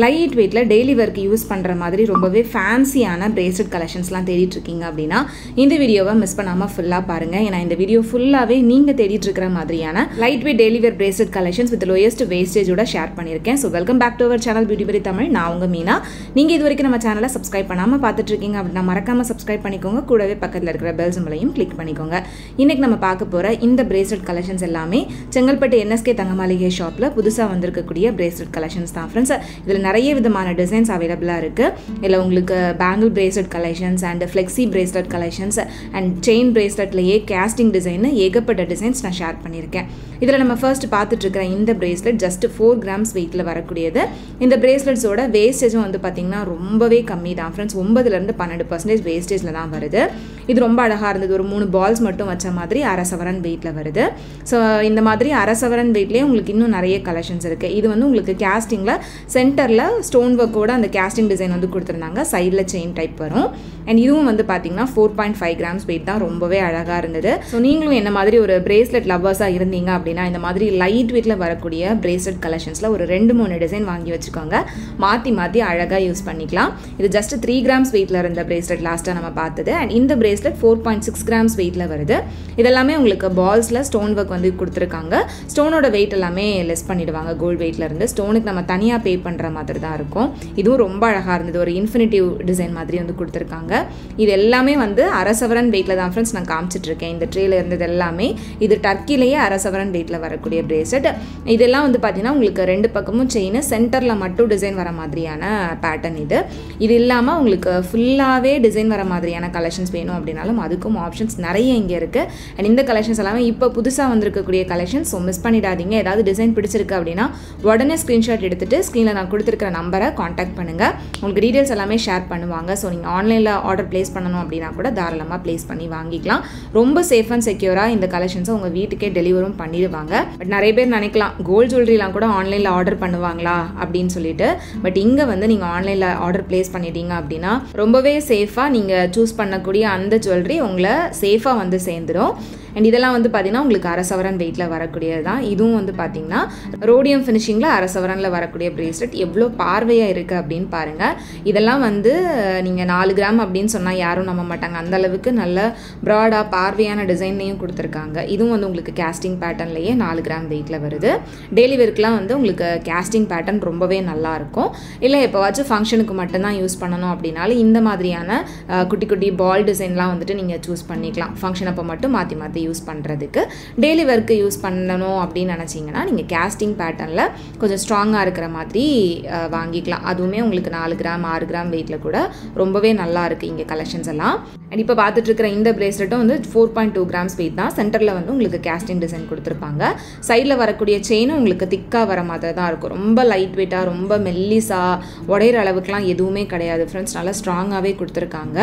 Light வெயிட்டில் daily work use பண்ணுற மாதிரி ரொம்பவே ஃபேன்சியான பிரேஸ்லெட் கலெக்ஷன்ஸ்லாம் தேடிட்டு இருக்கீங்க அப்படின்னா இந்த வீடியோவை மிஸ் பண்ணாமல் ஃபுல்லாக பாருங்கள். ஏன்னா இந்த வீடியோ ஃபுல்லாகவே நீங்கள் தேடிட்டு இருக்கிற மாதிரியான light weight daily wear bracelet collections with lowest வேஸ்டேஜோட ஷேர் பண்ணியிருக்கேன். So welcome back to our channel beauty Pari Tamil. நான் உங்கள் மீனா. நீங்கள் இது வரைக்கும் நம்ம சேனலை சப்ஸ்கிரைப் பண்ணாமல் பார்த்துட்டு இருக்கீங்க அப்படின்னா மறக்காமல் சப்ஸ்கிரைப் பண்ணிக்கோங்க. கூடவே பக்கத்தில் இருக்கிற பெல் சிம்பலையும் கிளிக் பண்ணிக்கோங்க. இன்றைக்கி நம்ம பார்க்க போகிற இந்த பிரேஸ்லெட் கலெக்ஷன்ஸ் எல்லாமே செங்கல்பட்டு என்எஸ்கே தங்க மாளிகை ஷாப்பில் புதுசாக வந்திருக்கக்கூடிய பிரேஸ்லெட் கலெக்ஷன்ஸ் தான் ஃப்ரெண்ட்ஸ். இதில் நிறைய விதமான டிசைன்ஸ் அவைலபிளாக இருக்குது. இதில் உங்களுக்கு bangle bracelet collections and flexi bracelet collections and chain பிரேஸ்லெட்லேயே கேஸ்டிங் டிசைன் ஏகப்பட்ட டிசைன்ஸ் நான் ஷேர் பண்ணியிருக்கேன். இதில் நம்ம ஃபர்ஸ்ட் பார்த்துட்டு இருக்கிற இந்த பிரேஸ்லெட் ஜஸ்ட் 4 கிராம்ஸ் வெயிட்டில் வரக்கூடியது. இந்த பிரேஸ்லெட்ஸோட வேஸ்டேஜும் வந்து பார்த்திங்கன்னா ரொம்பவே கம்மி தான் ஃப்ரெண்ட்ஸ். 9-12% வேஸ்டேஜில் தான் வருது. இது ரொம்ப அழகாக இருந்தது. ஒரு 3 பால்ஸ் மட்டும் வச்ச மாதிரி அரை சவரன் வெயிட்டில் வருது. ஸோ இந்த மாதிரி அரை சவரன் வெயிட்லேயே உங்களுக்கு இன்னும் நிறைய கலெக்ஷன்ஸ் இருக்குது. இது வந்து உங்களுக்கு கேஸ்டிங்கில் சென்டரில் ஸ்டோன் ஒர்க்கோட அந்த கேஸ்டிங் டிசைன் வந்து கொடுத்துருந்தாங்க. சைடில் செயின் டைப் வரும். அண்ட் இதுவும் வந்து பார்த்தீங்கன்னா 4.5 கிராம்ஸ் வெயிட் தான். ரொம்பவே அழகாக இருந்தது. ஸோ நீங்களும் என்ன மாதிரி ஒரு பிரேஸ்லெட் லவ்வர்ஸாக இருந்தீங்க அப்படின்னா இந்த மாதிரி லைட் வெயிட்டில் வரக்கூடிய பிரேஸ்லெட் கலெக்ஷன்ஸில் ஒரு 2-3 டிசைன் வாங்கி வச்சுக்கோங்க. மாற்றி மாற்றி அழகாக யூஸ் பண்ணிக்கலாம். இது ஜஸ்ட் 3 கிராம்ஸ் வெயிட்டில் இருந்த பிரேஸ்லெட் லாஸ்ட்டாக நம்ம பார்த்தது. அண்ட் இந்த பிரேஸ்லெட் 4.6 கிராம்ஸ் வெயிட்டில் வருது. இதெல்லாமே உங்களுக்கு பால்ஸில் ஸ்டோன் ஒர்க் வந்து கொடுத்துருக்காங்க. ஸ்டோனோட வெயிட் எல்லாமே லெஸ் பண்ணிடுவாங்க கோல்டு வெயிட்டில் இருந்து. ஸ்டோனுக்கு நம்ம தனியாக பே பண்ணுற மாதிரி தான் இருக்கும். இதுவும் ரொம்ப அழகாக இருந்தது. ஒரு இன்ஃபினிட்டிவ் டிசைன் மாதிரி வந்து கொடுத்துருக்காங்க. இது எல்லாமே வந்து அரை சவரன் வெயிட்டில் தான் ஃப்ரெண்ட்ஸ் நான் காமிச்சிட்ருக்கேன். இந்த ட்ரேல இருந்தது எல்லாமே இது டர்க்கிலேயே அரை சவரன் வெயிட்டில் வரக்கூடிய பிரேஸ்லெட். இதெல்லாம் வந்து பார்த்தீங்கன்னா உங்களுக்கு 2 பக்கமும் செயின், சென்டரில் மட்டும் டிசைன் வர மாதிரியான பேட்டர்ன் இது. இது இல்லாமல் உங்களுக்கு ஃபுல்லாகவே டிசைன் வர மாதிரியான கலெக்ஷன்ஸ் வேணும் அப்படின்னாலும் அதுக்கும் ஆப்ஷன்ஸ் நிறைய இங்கே இருக்குது. அண்ட் இந்த கலெக்ஷன்ஸ் எல்லாமே இப்போ புதுசாக வந்திருக்கக்கூடிய கலெக்ஷன்ஸ். ஸோ மிஸ் பண்ணிடாதீங்க. ஏதாவது டிசைன் பிடிச்சிருக்கு அப்படின்னா உடனே ஸ்க்ரீன்ஷாட் எடுத்துகிட்டு ஸ்க்ரீனில் நான் கொடுத்துருக்கிற நம்பரை காண்டாக்ட் பண்ணுங்கள். உங்களுக்கு டீட்டெயில்ஸ் எல்லாமே ஷேர் பண்ணுவாங்க. ஸோ நீங்கள் ஆன்லைனில் ஆர்டர் ப்ளேஸ் பண்ணணும் அப்படின்னா கூட தாராளமாக ப்ளேஸ் பண்ணி வாங்கிக்கலாம். ரொம்ப சேஃப் அண்ட் செக்யூராக இந்த கலெக்ஷன்ஸை உங்கள் வீட்டுக்கே டெலிவரும் பண்ணிடுவாங்க. பட் நிறைய பேர் நினைக்கலாம் கோல்டு ஜுவல்லரிலாம் கூட ஆன்லைனில் ஆர்டர் பண்ணுவாங்களா அப்படின்னு சொல்லிட்டு. பட் இங்கே வந்து நீங்கள் ஆன்லைனில் ஆர்டர் ப்ளேஸ் பண்ணிட்டீங்க அப்படின்னா ரொம்பவே சேஃபாக நீங்கள் சூஸ் பண்ணக்கூடிய அந்த ஜுவல்லரி உங்களை சேஃபாக வந்து சேர்ந்துடும். அண்ட் இதெல்லாம் வந்து பார்த்தீங்கன்னா உங்களுக்கு அரை சவரன் வெயிட்டில் வரக்கூடியது தான். இதுவும் வந்து பார்த்தீங்கன்னா ரோடியம் ஃபினிஷிங்கில் அரை சவரனில் வரக்கூடிய பிரேஸ்லெட் எவ்வளோ பார்வையாக இருக்குது அப்படின்னு பாருங்கள். இதெல்லாம் வந்து நீங்கள் 4 கிராம் அப்படின்னு சொன்னால் யாரும் நம்ப மாட்டாங்க. அந்தளவுக்கு நல்ல ப்ராடாக பார்வையான டிசைன்லையும் கொடுத்துருக்காங்க. இதுவும் வந்து உங்களுக்கு கேஸ்டிங் பேட்டர்ன்லேயே 4 கிராம் வெயிட்டில் வருது. டெய்லி ஒர்க்லாம் வந்து உங்களுக்கு கேஸ்டிங் பேட்டர்ன் ரொம்பவே நல்லாயிருக்கும். இல்லை எப்போவாச்சும் ஃபங்க்ஷனுக்கு மட்டும்தான் யூஸ் பண்ணணும் அப்படின்னாலும் இந்த மாதிரியான குட்டி குட்டி பால் டிசைன்லாம் வந்துட்டு நீங்கள் சூஸ் பண்ணிக்கலாம். ஃபங்க்ஷன் அப்போ மட்டும் மாற்றி மாற்றி யூஸ் பண்ணுறதுக்கு. டெய்லி ஒர்க்கு யூஸ் பண்ணணும் அப்படின்னு நினச்சிங்கன்னா நீங்கள் கேஸ்டிங் பேட்டர்னில் கொஞ்சம் ஸ்ட்ராங்காக இருக்கிற மாதிரி வாங்கிக்கலாம். அதுவுமே உங்களுக்கு 4 கிராம் 6 கிராம் வெயிட்டில் கூட ரொம்பவே நல்லா இருக்குது இங்கே கலெக்ஷன்ஸ் எல்லாம். அண்ட் இப்போ பார்த்துட்ருக்கிற இந்த பிரேஸ்லெட்டும் வந்து 4.2 கிராம்ஸ் வெயிட் தான். சென்டரில் வந்து உங்களுக்கு கேஸ்டிங் டிசைன் கொடுத்துருப்பாங்க. சைடில் வரக்கூடிய செயினும் உங்களுக்கு திக்காக வர மாதிரி தான் இருக்கும். ரொம்ப லைட் வெயிட்டாக ரொம்ப மெல்லிஸாக உடையிற அளவுக்குலாம் எதுவுமே கிடையாது ஃப்ரெண்ட்ஸ். நல்லா ஸ்ட்ராங்காகவே கொடுத்துருக்காங்க.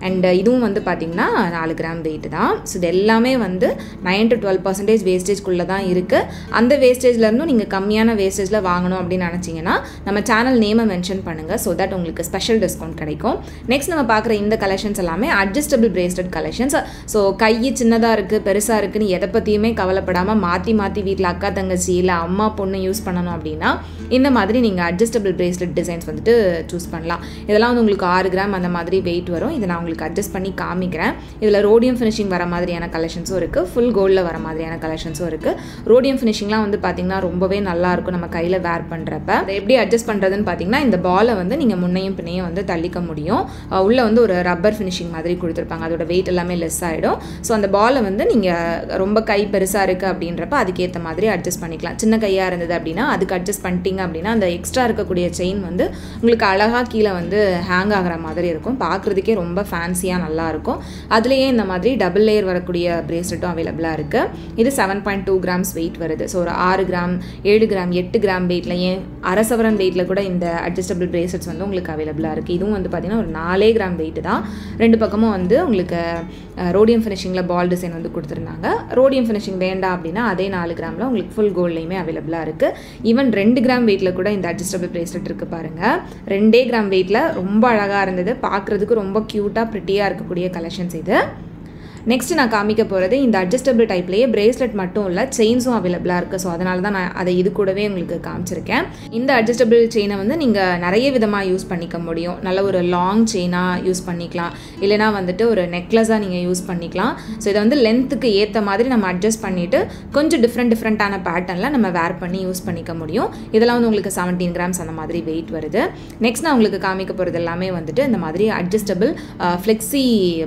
அண்ட் இதுவும் வந்து பார்த்திங்கன்னா 4 கிராம் வெயிட் தான். ஸோ இது எல்லாமே வந்து 9-12% வேஸ்டேஜ்குள்ளே தான் இருக்குது. அந்த வேஸ்டேஜ்லேருந்தும் நீங்கள் கம்மியான வேஸ்டேஜில் வாங்கணும் அப்படின்னு நினச்சிங்கன்னா நம்ம சேனல் நேமை மென்ஷன் பண்ணுங்கள். ஸோ தட் உங்களுக்கு ஸ்பெஷல் டிஸ்கவுண்ட் கிடைக்கும். நெக்ஸ்ட் நம்ம பார்க்குற இந்த கலெக்ஷன்ஸ் எல்லாமே அட்ஜஸ்டபிள் பிரேஸ்லெட் கலெக்ஷன்ஸ். ஸோ கை சின்னதாக இருக்குது பெருசாக இருக்குதுன்னு எதை பற்றியுமே கவலைப்படாமல் மாற்றி மாற்றி வீட்டில் அக்கா தங்கச்சி இல்லை அம்மா பொண்ணு யூஸ் பண்ணணும் அப்படின்னா இந்த மாதிரி நீங்கள் அட்ஜஸ்டபிள் பிரேஸ்லெட் டிசைன்ஸ் வந்துட்டு சூஸ் பண்ணலாம். இதெல்லாம் வந்து உங்களுக்கு 6 கிராம் அந்த மாதிரி வெயிட் வரும். இதை நான் உங்களுக்கு அட்ஜஸ்ட் பண்ணி காமிக்கிறேன். இதில் ரோடியம் ஃபினிஷிங் வர மாதிரியான கலெக்ஷன்ஸும் இருக்குது. ஃபுல் கோல்டில் வர மாதிரியான கலெக்ஷன்ஸும் இருக்குது. ரோடியம் ஃபினிஷிங்லாம் வந்து பார்த்திங்கன்னா ரொம்பவே நல்லாயிருக்கும் நம்ம கையில் வேர் பண்ணுறப்ப. அதை எப்படி அட்ஜஸ்ட் பண்ணுறதுன்னு பார்த்தீங்கன்னா இந்த பாலை வந்து நீங்கள் முன்னையும் பின்னையும் வந்து தள்ளிக்க முடியும். உள்ளே வந்து ஒரு ரப்பர் ஃபினிஷிங் மாதிரி கொடுத்துருப்பாங்க. அதோட வெயிட் எல்லாமே லெஸ் ஆகிடும். ஸோ அந்த பாலை வந்து நீங்கள் ரொம்ப கை பெருசாக இருக்குது அப்படின்றப்ப அதுக்கேற்ற மாதிரி அட்ஜஸ்ட் பண்ணிக்கலாம். சின்ன கையாக இருந்தது அப்படின்னா அதுக்கு அட்ஜஸ்ட் பண்ணிட்டீங்க அப்படின்னா அந்த எக்ஸ்ட்ரா இருக்கக்கூடிய செயின் வந்து உங்களுக்கு அழகாக கீழே வந்து ஹேங் ஆகிற மாதிரி இருக்கும். பார்க்குறதுக்கே ரொம்ப ஃபேன்சியாக நல்லாயிருக்கும். அதுலேயே இந்த மாதிரி டபுள் லேயர் வரக்கூடிய பிரேஸ்லெட்டும் அவைலபிளாக இருக்குது. இது 7.2 கிராம்ஸ் வெயிட் வருது. ஸோ ஒரு 6 கிராம் 7 கிராம் 8 கிராம் வெயிட்டில் ஏன் அரை சவரன் வெயிட்டில் கூட இந்த அட்ஜஸ்டபிள் பிரேஸ்லெட்ஸ் வந்து உங்களுக்கு அவைலபிளாக இருக்குது. இதுவும் வந்து பார்த்திங்கன்னா ஒரு 4 கிராம் வெயிட் தான். 2 பக்கமும் வந்து உங்களுக்கு ரோடியம் ஃபினிஷிங்கில் பால் டிசைன் வந்து கொடுத்துருந்தாங்க. ரோடியம் ஃபினிஷிங் வேண்டாம் அப்படின்னா அதே 4 கிராமில் உங்களுக்கு ஃபுல் கோல்ட்லேயுமே அவைலபிளாக இருக்குது. ஈவன் 2 கிராம் வெயிட்டில் கூட இந்த அட்ஜஸ்டபிள் பிரேஸ்லெட் இருக்குது பாருங்கள். 2 கிராம் வெயிட்டில் ரொம்ப அழகாக இருந்தது. பார்க்குறதுக்கு ரொம்ப க்யூட்டாக ப்ரிட்டியாக இருக்கக்கூடிய கலெக்ஷன்ஸ் இது. நெக்ஸ்ட் நான் காமிக்க போகிறது இந்த அட்ஜஸ்டபிள் டைப்லேயே பிரேஸ்லெட் மட்டும் இல்லை செயின்ஸும் அவைலபிளாக இருக்குது. ஸோ அதனால தான் நான் அதை இது கூடவே உங்களுக்கு காமிச்சிருக்கேன். இந்த அட்ஜஸ்டபிள் செயினை வந்து நீங்கள் நிறைய விதமாக யூஸ் பண்ணிக்க முடியும். நல்ல ஒரு லாங் செயினாக யூஸ் பண்ணிக்கலாம், இல்லைனா வந்துட்டு ஒரு நெக்லஸாக நீங்கள் யூஸ் பண்ணிக்கலாம். ஸோ இதை வந்து லென்த்துக்கு ஏற்ற மாதிரி நம்ம அட்ஜஸ்ட் பண்ணிவிட்டு கொஞ்சம் டிஃப்ரெண்ட்டான பேட்டர்னில் நம்ம வேர் பண்ணி யூஸ் பண்ணிக்க முடியும். இதெல்லாம் வந்து உங்களுக்கு 17 கிராம்ஸ் அந்த மாதிரி வெயிட் வருது. நெக்ஸ்ட் நான் உங்களுக்கு காமிக்க போகிறது எல்லாமே வந்துட்டு இந்த மாதிரி அட்ஜஸ்டபிள் ஃப்ளெக்ஸி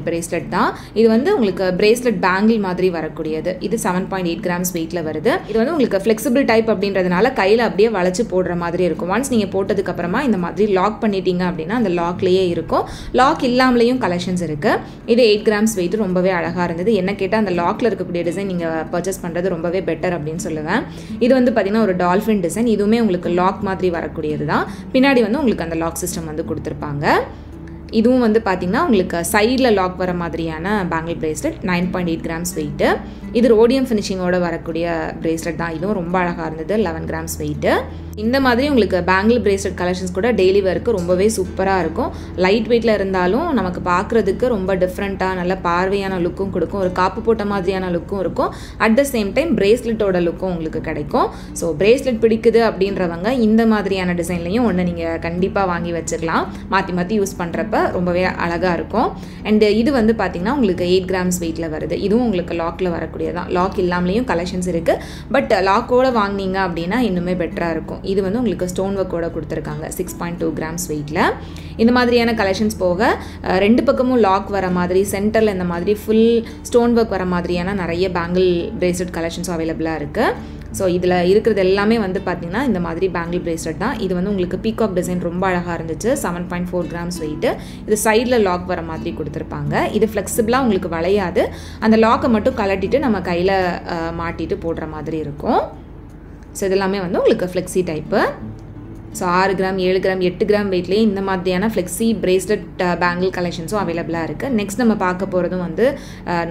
பிரேஸ்லெட் தான். இது வந்து உங்களுக்கு பிரேஸ்லெட் பேங்கிள் மாதிரி வரக்கூடியது. இது 7.8 கிராம்ஸ் வெயிட்டில் வருது. இது வந்து உங்களுக்கு ஃப்ளெக்சிபிள் டைப் அப்படின்றதுனால கையில் அப்படியே வளைச்சு போடுற மாதிரி இருக்கும். ஒன்ஸ் நீங்கள் போட்டதுக்கு அப்புறமா இந்த மாதிரி லாக் பண்ணிட்டீங்க அப்படின்னா அந்த லாக்லேயே இருக்கும். லாக் இல்லாமலேயும் கலெக்ஷன்ஸ் இருக்குது. இது 8 கிராம்ஸ் வெயிட், ரொம்பவே அழகாக இருந்தது. என்ன கேட்டால் அந்த லாக்ல இருக்கக்கூடிய டிசைன் நீங்கள் பர்ச்சேஸ் பண்ணுறது ரொம்பவே பெட்டர் அப்படின்னு சொல்லுவேன். இது வந்து பார்த்தீங்கன்னா ஒரு டால்ஃபின் டிசைன். இதுவுமே உங்களுக்கு லாக் மாதிரி வரக்கூடியது தான். பின்னாடி வந்து உங்களுக்கு அந்த லாக் சிஸ்டம் வந்து கொடுத்துருப்பாங்க. இதுவும் வந்து பார்த்தீங்கன்னா உங்களுக்கு சைடில் லாக் வர மாதிரியான பேங்கிள் பிரேஸ்லெட் 9.8 கிராம்ஸ் வெயிட்டு. இது ரோடியம் ஃபினிஷிங்கோட வரக்கூடிய பிரேஸ்லெட் தான். இதுவும் ரொம்ப அழகாக இருந்தது, 11 கிராம்ஸ் வெயிட்டு. இந்த மாதிரி உங்களுக்கு பேங்கிள் பிரேஸ்லெட் கலெக்ஷன்ஸ் கூட டெய்லி வேருக்கு ரொம்பவே சூப்பராக இருக்கும். லைட் வெயிட்டில் இருந்தாலும் நமக்கு பார்க்குறதுக்கு ரொம்ப டிஃப்ரெண்ட்டாக நல்ல பார்வையான லுக்கும் கொடுக்கும், ஒரு காப்பு போட்ட மாதிரியான லுக்கும் இருக்கும். அட் த சேம் டைம் பிரேஸ்லெட்டோட லுக்கும் உங்களுக்கு கிடைக்கும். ஸோ பிரேஸ்லெட் பிடிக்குது அப்படின்றவங்க இந்த மாதிரியான டிசைன்லையும் ஒன்று நீங்கள் கண்டிப்பாக வாங்கி வச்சுக்கலாம். மாற்றி மாற்றி யூஸ் பண்ணுறப்ப ரொம்பவே அழகாக இருக்கும். அண்டு இது வந்து பார்த்திங்கன்னா உங்களுக்கு 8 கிராம்ஸ் வெயிட்டில் வருது. இதுவும் உங்களுக்கு லாக்கில் வரக்கூடியதான். லாக் இல்லாமலேயும் கலெக்ஷன்ஸ் இருக்குது. பட் லாக்கோடு வாங்கினீங்க அப்படின்னா இன்னுமே பெட்டராக இருக்கும். இது வந்து உங்களுக்கு ஸ்டோன் ஒர்க்கோட கொடுத்துருக்காங்க 6.2 கிராம்ஸ் வெயிட்டில். இந்த மாதிரியான கலெக்ஷன்ஸ் போக 2 பக்கமும் லாக் வர மாதிரி, சென்டரில் இந்த மாதிரி ஃபுல் ஸ்டோன் ஒர்க் வர மாதிரியான நிறைய பேங்கிள் பிரேஸ்லெட் கலெக்ஷன்ஸும் அவைலபிளாக இருக்குது. ஸோ இதில் இருக்கிறது எல்லாமே வந்து பார்த்திங்கன்னா இந்த மாதிரி பேங்கிள் பிரேஸ்லெட் தான். இது வந்து உங்களுக்கு பீகாக் டிசைன் ரொம்ப அழகாக இருந்துச்சு. 7.4 கிராம்ஸ் வெயிட்டு. இது சைடில் லாக் வர மாதிரி கொடுத்துருப்பாங்க. இது ஃப்ளெக்சிபிளாக உங்களுக்கு வளையாது. அந்த லாக்கை மட்டும் கலட்டிட்டு நம்ம கையில் மாட்டிட்டு போடுற மாதிரி இருக்கும். ஸோ இதெல்லாமே வந்து உங்களுக்கு flexi type. So 6 gram 7 gram 8 gram வெயிட்லேயே இந்த மாதிரியான ஃப்ளெக்ஸி பிரேஸ்லெட் பேங்கிள் கலெக்ஷன்ஸும் அவைலபிளாக இருக்குது. நெக்ஸ்ட் நம்ம பார்க்க போகிறதும் வந்து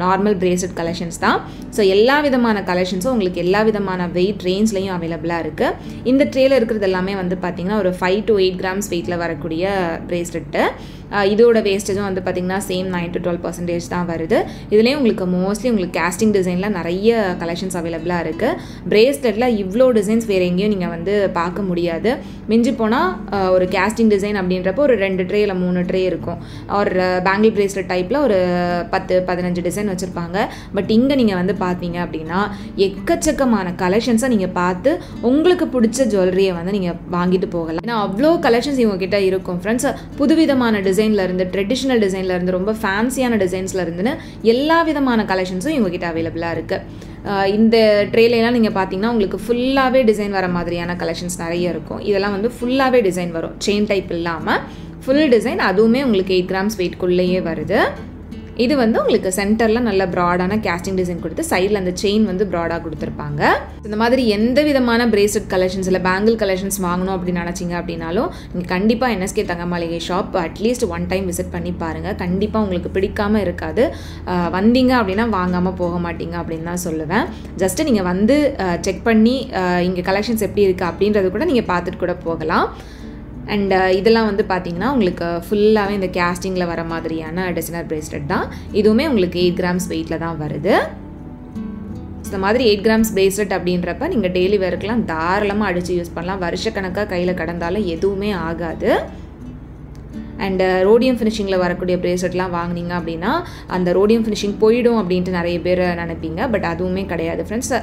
நார்மல் பிரேஸ்லெட் கலெக்ஷன்ஸ் தான். ஸோ எல்லா விதமான கலெக்ஷன்ஸும் உங்களுக்கு எல்லா விதமான வெயிட் ரேஞ்ச்லையும் அவைலபிளாக இருக்குது. இந்த ட்ரேயில் இருக்கிறது எல்லாமே வந்து பார்த்திங்கன்னா ஒரு 5 to 8 கிராம்ஸ் வெயிட்டில் வரக்கூடிய பிரேஸ்லெட்டு. இதோட வேஸ்டேஜும் வந்து பார்த்திங்கன்னா சேம் 9 to 12% தான் வருது. இதுலேயும் உங்களுக்கு மோஸ்ட்லி உங்களுக்கு கேஸ்டிங் டிசைனில் நிறைய கலெக்ஷன்ஸ் அவைலபிளாக இருக்குது. பிரேஸ்லெட்டில் இவ்வளோ டிசைன்ஸ் வேறு எங்கேயும் நீங்கள் வந்து பார்க்க முடியாது. மிஞ்சி போனால் ஒரு கேஸ்டிங் டிசைன் அப்படின்றப்போ ஒரு 2 ட்ரே இல்லை 3 ட்ரே இருக்கும். ஒரு பேங்கிள் பிரேஸ்லெட் டைப்பில் ஒரு 10-15 டிசைன் வச்சுருப்பாங்க. பட் இங்கே நீங்கள் வந்து பார்த்தீங்க அப்படின்னா எக்கச்சக்கமான கலெக்ஷன்ஸை நீங்கள் பார்த்து உங்களுக்கு பிடிச்ச ஜுவல்லரியை வந்து நீங்கள் வாங்கிட்டு போகலாம். ஏன்னா அவ்வளோ கலெக்ஷன்ஸ் இவங்ககிட்ட இருக்கும் ஃப்ரெண்ட்ஸ். புதுவிதமான டிசைன்லேருந்து, ட்ரெடிஷ்னல் டிசைன்லேருந்து, ரொம்ப ஃபேன்சியான டிசைன்ஸ்லேருந்துன்னு எல்லா விதமான கலெக்ஷன்ஸும் இவங்ககிட்ட அவைலபிளாக இருக்குது. இந்த ட்ரேலாம் நீங்கள் பார்த்தீங்கன்னா உங்களுக்கு ஃபுல்லாகவே டிசைன் வர மாதிரியான கலெக்ஷன்ஸ் நிறைய இருக்கும். இதெல்லாம் வந்து ஃபுல்லாகவே டிசைன் வரும், செயின் டைப் இல்லாமல் ஃபுல் டிசைன். அதுவுமே உங்களுக்கு 8 கிராம்ஸ் வெயிட்குள்ளேயே வருது. இது வந்து உங்களுக்கு சென்டரில் நல்ல ப்ராடான கேஸ்டிங் டிசைன் கொடுத்து சைடில் அந்த செயின் வந்து ப்ராடாக கொடுத்துருப்பாங்க. இந்த மாதிரி எந்த விதமான பிரேஸ்லெட் கலெக்ஷன்ஸ் இல்லை பேங்கிள் கலெக்ஷன்ஸ் வாங்கணும் அப்படின்னு நினச்சிங்க அப்படின்னாலும் நீங்கள் கண்டிப்பாக NSK தங்க மாளிகை ஷாப் அட்லீஸ்ட் 1 டைம் விசிட் பண்ணி பாருங்கள். கண்டிப்பாக உங்களுக்கு பிடிக்காமல் இருக்காது. வந்தீங்க அப்படின்னா வாங்காமல் போக மாட்டீங்க அப்படின்னு தான் சொல்லுவேன். ஜஸ்ட்டு நீங்கள் வந்து செக் பண்ணி இங்கே கலெக்ஷன்ஸ் எப்படி இருக்குது அப்படின்றது கூட நீங்கள் பார்த்துட்டு கூட போகலாம். அண்ட் இதெல்லாம் வந்து பார்த்திங்கன்னா உங்களுக்கு ஃபுல்லாகவே இந்த கேஸ்டிங்கில் வர மாதிரியான டிசைனர் பிரேஸ்லெட் தான். இதுவுமே உங்களுக்கு 8 கிராம்ஸ் வெயிட்டில் தான் வருது. இந்த மாதிரி 8 கிராம்ஸ் பிரேஸ்லெட் அப்படின்றப்ப நீங்கள் டெய்லி வேர்க்கெலாம் தாராளமாக அடித்து யூஸ் பண்ணலாம். வருஷக்கணக்காக கையில் கடந்தாலும் எதுவுமே ஆகாது. அண்ட் ரோடியம் ஃபினிஷிங்கில் வரக்கூடிய பிரேஸ்லெட்லாம் வாங்கினீங்க அப்படின்னா அந்த ரோடியம் ஃபினிஷிங் போயிடும் அப்படின்ட்டு நிறைய பேர் நினைப்பீங்க. பட் அதுவுமே கிடையாது ஃப்ரெண்ட்ஸ்.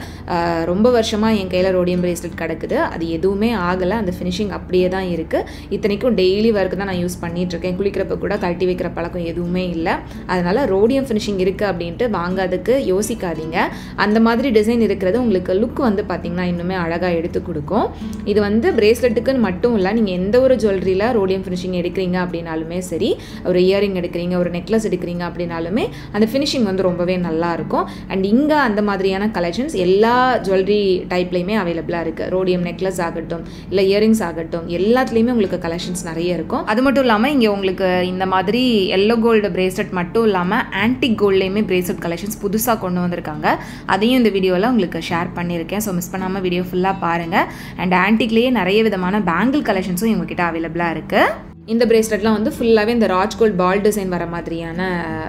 ரொம்ப வருஷமாக என் கையில் ரோடியம் பிரேஸ்லெட் கிடக்குது. அது எதுவுமே ஆகலை. அந்த ஃபினிஷிங் அப்படியே தான் இருக்குது. இத்தனைக்கும் டெய்லி ஒர்க்கு தான் நான் யூஸ் பண்ணிகிட்ருக்கேன். குளிக்கிறப்ப கூட கழட்டி வைக்கிற பழக்கம் எதுவுமே இல்லை. அதனால் ரோடியம் ஃபினிஷிங் இருக்குது அப்படின்ட்டு வாங்காததுக்கு யோசிக்காதீங்க. அந்த மாதிரி டிசைன் இருக்கிறது உங்களுக்கு லுக் வந்து பார்த்திங்கன்னா இன்னுமே அழகாக எடுத்து கொடுக்கும். இது வந்து பிரேஸ்லெட்டுக்குன்னு மட்டும் இல்லை, நீங்கள் எந்த ஒரு ஜுவல்லரியில் ரோடியம் ஃபினிஷிங் எடுக்கிறீங்க அப்படின்னாலுமே சரி, ஒரு இயரிங் எடுக்கிறீங்க, ஒரு நெக்லஸ் எடுக்கிறீங்க அப்படின்னாலுமே அந்த ஃபினிஷிங் வந்து ரொம்பவே நல்லாயிருக்கும். அண்ட் இங்கே அந்த மாதிரியான கலெக்ஷன்ஸ் எல்லா ஜுவல்லரி டைப்லையுமே அவைலபிளாக இருக்குது. ரோடியம் நெக்லஸ் ஆகட்டும் இல்லை இயரிங்ஸ் ஆகட்டும் எல்லாத்துலேயுமே உங்களுக்கு கலெக்ஷன்ஸ் நிறைய இருக்கும். அது மட்டும் இல்லாமல் இங்கே உங்களுக்கு இந்த மாதிரி எல்லோ கோல்டு பிரேஸ்லெட் மட்டும் இல்லாமல் ஆன்டிக் கோல்ட்லேயுமே பிரேஸ்லெட் கலெக்ஷன்ஸ் புதுசாக கொண்டு வந்திருக்காங்க. அதையும் இந்த வீடியோவில் உங்களுக்கு ஷேர் பண்ணியிருக்கேன். ஸோ மிஸ் பண்ணாமல் வீடியோ ஃபுல்லாக பாருங்கள். அண்ட் ஆன்டிக்லேயே நிறைய விதமான பேங்கிள் கலெக்ஷன்ஸும் இவங்ககிட்ட அவைலபிளாக இருக்குது. இந்த பிரேஸ்லெட்லாம் வந்து ஃபுல்லாகவே இந்த ராஜ்கோட் பால் டிசைன் வர மாதிரியான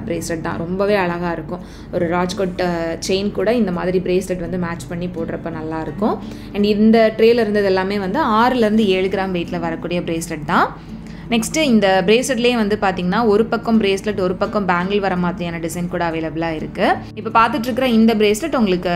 பிரேஸ்லெட் தான். ரொம்பவே அழகாக இருக்கும். ஒரு ராஜ்கோட் செயின் கூட இந்த மாதிரி பிரேஸ்லெட் வந்து மேட்ச் பண்ணி போடுறப்ப நல்லாயிருக்கும். அண்ட் இந்த ட்ரேயில் இருந்தது எல்லாமே வந்து 6லேருந்து 7 கிராம் வெயிட்டில் வரக்கூடிய பிரேஸ்லெட் தான். நெக்ஸ்ட்டு இந்த பிரேஸ்லெட்லேயே வந்து பார்த்திங்கன்னா ஒரு பக்கம் பிரேஸ்லெட் ஒரு பக்கம் பேங்கிள் வர மாதிரியான டிசைன் கூட அவைலபிளாக இருக்குது. இப்போ பார்த்துட்ருக்கிற இந்த பிரேஸ்லெட் உங்களுக்கு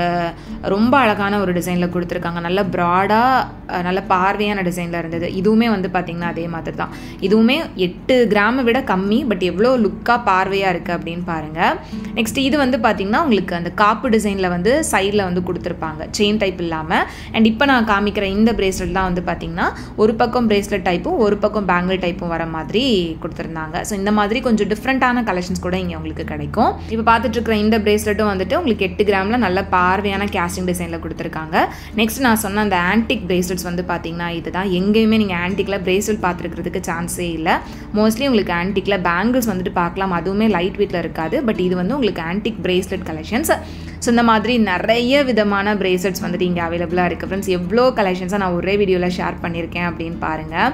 ரொம்ப அழகான ஒரு டிசைனில் கொடுத்துருக்காங்க. நல்ல ப்ராடாக நல்ல பார்வையான டிசைனில் இருந்தது. இதுவுமே வந்து பார்த்திங்கன்னா அதே மாதிரி தான். இதுவுமே 8 கிராமை விட கம்மி. பட் எவ்வளோ லுக்காக பார்வையாக இருக்குது அப்படின்னு பாருங்கள். நெக்ஸ்ட்டு இது வந்து பார்த்திங்கன்னா உங்களுக்கு அந்த காப்பு டிசைனில் வந்து சைடில் வந்து கொடுத்துருப்பாங்க, செயின் டைப் இல்லாமல். அண்ட் இப்போ நான் காமிக்கிற இந்த பிரேஸ்லெட் தான் வந்து பார்த்திங்கன்னா ஒரு பக்கம் பிரேஸ்லெட் டைப்பும் ஒரு பக்கம் பேங்கிள் டைப்பும் வர மாதிரி கொடுத்துருந்தாங்க. ஸோ இந்த மாதிரி கொஞ்சம் டிஃப்ரெண்ட்டான கலெக்ஷன்ஸ் கூட இங்கே உங்களுக்கு கிடைக்கும். இப்போ பார்த்துட்டு இருக்கிற இந்த பிரேஸ்லெட்டும் வந்துட்டு உங்களுக்கு 8 கிராமில் நல்ல பார்வையான கேஸ்டிங் டிசைனில் கொடுத்துருக்காங்க. நெக்ஸ்ட் நான் சொன்ன அந்த ஆன்டிக் பிரேஸ்லெட்ஸ் வந்து பார்த்தீங்கன்னா இதுதான். எங்கேயுமே நீங்கள் ஆன்டிக்கில் பிரேஸ்லெட் பார்த்துருக்கிறதுக்கு சான்ஸே இல்லை. மோஸ்ட்லி உங்களுக்கு ஆன்டிக்கில் பேங்கிள்ஸ் வந்துட்டு பார்க்கலாம், அதுவுமே லைட் வெயிட்டில் இருக்காது. பட் இது வந்து உங்களுக்கு ஆன்டிக் பிரேஸ்லெட் கலெக்ஷன்ஸ். ஸோ இந்த மாதிரி நிறைய விதமான பிரேஸ்லெட்ஸ் வந்துட்டு இங்கே அவைலபிளாக இருக்குது ஃப்ரெண்ட்ஸ். எவ்வளோ கலெக்ஷன்ஸாக நான் ஒரே வீடியோவில் ஷேர் பண்ணியிருக்கேன் அப்படின்னு பாருங்கள்.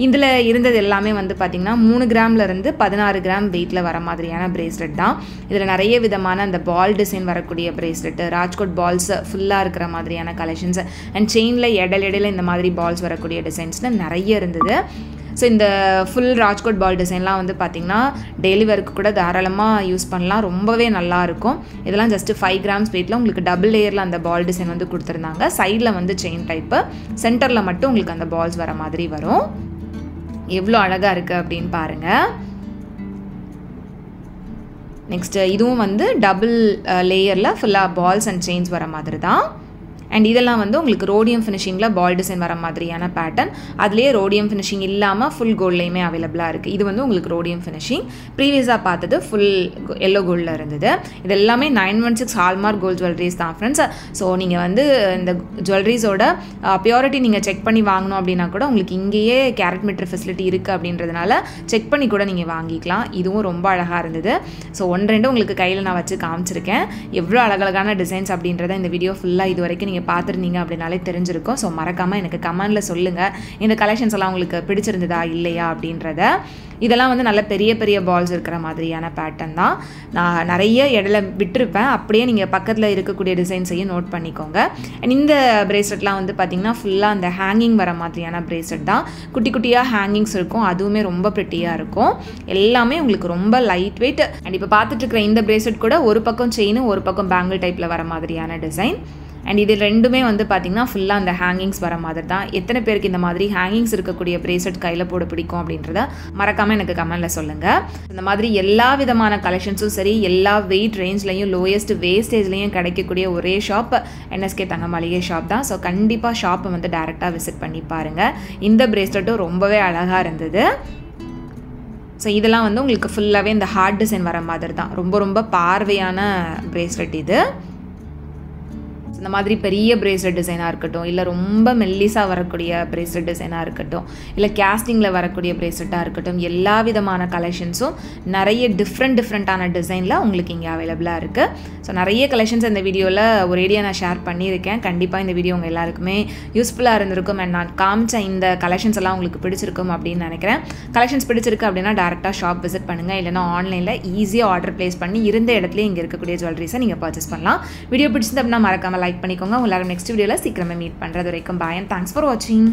இதில் இருந்தது எல்லாமே வந்து பார்த்திங்கன்னா 3 கிராம்லேருந்து 16 கிராம் வெயிட்டில் வர மாதிரியான பிரேஸ்லெட் தான். இதில் நிறைய விதமான அந்த பால் டிசைன் வரக்கூடிய பிரேஸ்லெட்டு, ராஜ்கோட் பால்ஸ் ஃபுல்லாக இருக்கிற மாதிரியான கலெக்ஷன்ஸ், அண்ட் செயினில் இடையில இந்த மாதிரி பால்ஸ் வரக்கூடிய டிசைன்ஸ்னு நிறைய இருந்தது. ஸோ இந்த ஃபுல் ராஜ்கோட் பால் டிசைன்லாம் வந்து பார்த்திங்கன்னா டெய்லி ஒர்க்கு கூட தாராளமாக யூஸ் பண்ணலாம். ரொம்பவே நல்லாயிருக்கும். இதெல்லாம் ஜஸ்ட்டு 5 கிராம்ஸ் வெயிட்டில் உங்களுக்கு டபுள் லேயரில் அந்த பால் டிசைன் வந்து கொடுத்துருந்தாங்க. சைடில் வந்து செயின் டைப்பு, சென்டரில் மட்டும் உங்களுக்கு அந்த பால்ஸ் வர மாதிரி வரும். எவ்வளோ அழகாக இருக்குது அப்படின்னு பாருங்கள். நெக்ஸ்ட்டு இதுவும் வந்து டபுள் லேயரில் ஃபுல்லாக பால்ஸ் அண்ட் செயின்ஸ் வர மாதிரி தான். அண்ட் இதெல்லாம் வந்து உங்களுக்கு ரோடியம் ஃபினிஷிங்கில் பால் டிசைன் வர மாதிரியான பேட்டர்ன். அதுலேயே ரோடியம் ஃபினிஷிங் இல்லாமல் ஃபுல் கோல்ட்லேயுமே அவைலபிளாக இருக்குது. இது வந்து உங்களுக்கு ரோடியம் ஃபினிஷிங். ப்ரீவியஸாக பார்த்தது ஃபுல் எல்லோ கோல்டில் இருந்தது. இது எல்லாமே 916 ஹால்மார்க் கோல்ட் ஜுவல்லரிஸ் தான் ஃப்ரெண்ட்ஸ். ஸோ நீங்கள் வந்து இந்த ஜுவல்லரிஸோட பியூரிட்டி நீங்கள் செக் பண்ணி வாங்கணும் அப்படின்னா கூட உங்களுக்கு இங்கேயே கேரட் மீட்டர் ஃபெசிலிட்டி இருக்குது அப்படின்றதுனால செக் பண்ணி கூட நீங்கள் வாங்கிக்கலாம். இதுவும் ரொம்ப அழகாக இருந்தது. ஸோ 1-2 உங்களுக்கு கையில் நான் வச்சு காமிச்சிருக்கேன். எவ்வளோ அழகழகான டிசைன்ஸ் அப்படின்றத இந்த வீடியோ ஃபுல்லாக இது வரைக்கும் நீங்கள் பார்த்துருந்தீங்க அப்படின்னாலே தெரிஞ்சிருக்கும். ஸோ மறக்காமல் எனக்கு கமெண்டில் சொல்லுங்கள் இந்த கலெக்ஷன்ஸ் எல்லாம் உங்களுக்கு பிடிச்சிருந்ததா இல்லையா அப்படின்றத. இதெல்லாம் வந்து நல்ல பெரிய பெரிய பால்ஸ் இருக்கிற மாதிரியான பேட்டர்ன் தான். நான் நிறைய இடையில விட்டுருப்பேன், அப்படியே நீங்கள் பக்கத்தில் இருக்கக்கூடிய டிசைன்ஸையும் நோட் பண்ணிக்கோங்க. அண்ட் இந்த பிரேஸ்லெட்லாம் வந்து பார்த்திங்கன்னா ஃபுல்லாக அந்த ஹேங்கிங் வர மாதிரியான பிரேஸ்லெட் தான். குட்டி குட்டியாக ஹேங்கிங்ஸ் இருக்கும், அதுவுமே ரொம்ப ப்ரிட்டியாக இருக்கும். எல்லாமே உங்களுக்கு ரொம்ப லைட் வெயிட். அண்ட் இப்போ பார்த்துட்டு இருக்கிற இந்த பிரேஸ்லெட் கூட ஒரு பக்கம் செயின் ஒரு பக்கம் பேங்கிள் டைப்பில் வர மாதிரியான டிசைன். அண்ட் இது ரெண்டுமே வந்து பார்த்திங்கன்னா ஃபுல்லாக அந்த ஹேங்கிங்ஸ் வர மாதிரி தான். எத்தனை பேருக்கு இந்த மாதிரி ஹேங்கிங்ஸ் இருக்கக்கூடிய பிரேஸ்லெட் கையில் போட பிடிக்கும் அப்படின்றத மறக்காமல் எனக்கு கமெண்டில் சொல்லுங்கள். இந்த மாதிரி எல்லா விதமான கலெக்ஷன்ஸும் சரி, எல்லா வெயிட் ரேஞ்ச்லையும் லோயஸ்ட் வேஸ்டேஜ்லையும் கிடைக்கக்கூடிய ஒரே ஷாப் NSK தங்க மளிகை ஷாப் தான். ஸோ கண்டிப்பாக ஷாப்பை வந்து டேரெக்டாக விசிட் பண்ணி பாருங்கள். இந்த பிரேஸ்லெட்டும் ரொம்பவே அழகாக இருந்தது. ஸோ இதெல்லாம் வந்து உங்களுக்கு ஃபுல்லாகவே இந்த ஹார்ட் டிசைன் வர மாதிரி தான். ரொம்ப ரொம்ப பார்வையான பிரேஸ்லெட் இது. இந்த மாதிரி பெரிய பிரேஸ்லெட் டிசைனாக இருக்கட்டும், இல்லை ரொம்ப மெல்லிஸாக வரக்கூடிய பிரேஸ்லெட் டிசைனாக இருக்கட்டும், இல்லை கேஸ்டிங்கில் வரக்கூடிய பிரேஸ்லெட்டாக இருக்கட்டும், எல்லா விதமான கலெக்ஷன்ஸும் நிறைய டிஃப்ரெண்ட்டான டிசைனில் உங்களுக்கு இங்கே அவைலபிளாக இருக்குது. ஸோ நிறைய கலெக்ஷன்ஸ் இந்த வீடியோவில் ஒரேடியாக நான் ஷேர் பண்ணியிருக்கேன். கண்டிப்பாக இந்த வீடியோ உங்கள் எல்லாருக்குமே யூஸ்ஃபுல்லாக இருந்திருக்கும். அண்ட் நான் காமிச்ச இந்த கலெக்ஷன்ஸ் எல்லாம் உங்களுக்கு பிடிச்சிருக்கும் அப்படின்னு நினைக்கிறேன். கலெக்ஷன்ஸ் பிடிச்சிருக்கு அப்படின்னா டேரெக்டாக ஷாப் விசிட் பண்ணுங்கள். இல்லைனா ஆன்லைனில் ஈஸியாக ஆர்டர் ப்ளேஸ் பண்ணி இருந்த இடத்துல இங்கே இருக்கக்கூடிய ஜுவல்லரிஸை நீங்கள் பர்ச்சேஸ் பண்ணலாம். வீடியோ பிடிச்சிருந்து அப்படின்னா மறக்காமல் லைக் பண்ணிக்கோங்க. உங்களால் நெக்ஸ்ட் வீடியோவில் சீக்கிரமே மீட் பண்ணுறது வரைக்கும் பாய் அண்ட் தேங்க்ஸ் ஃபார் வாட்சிங்.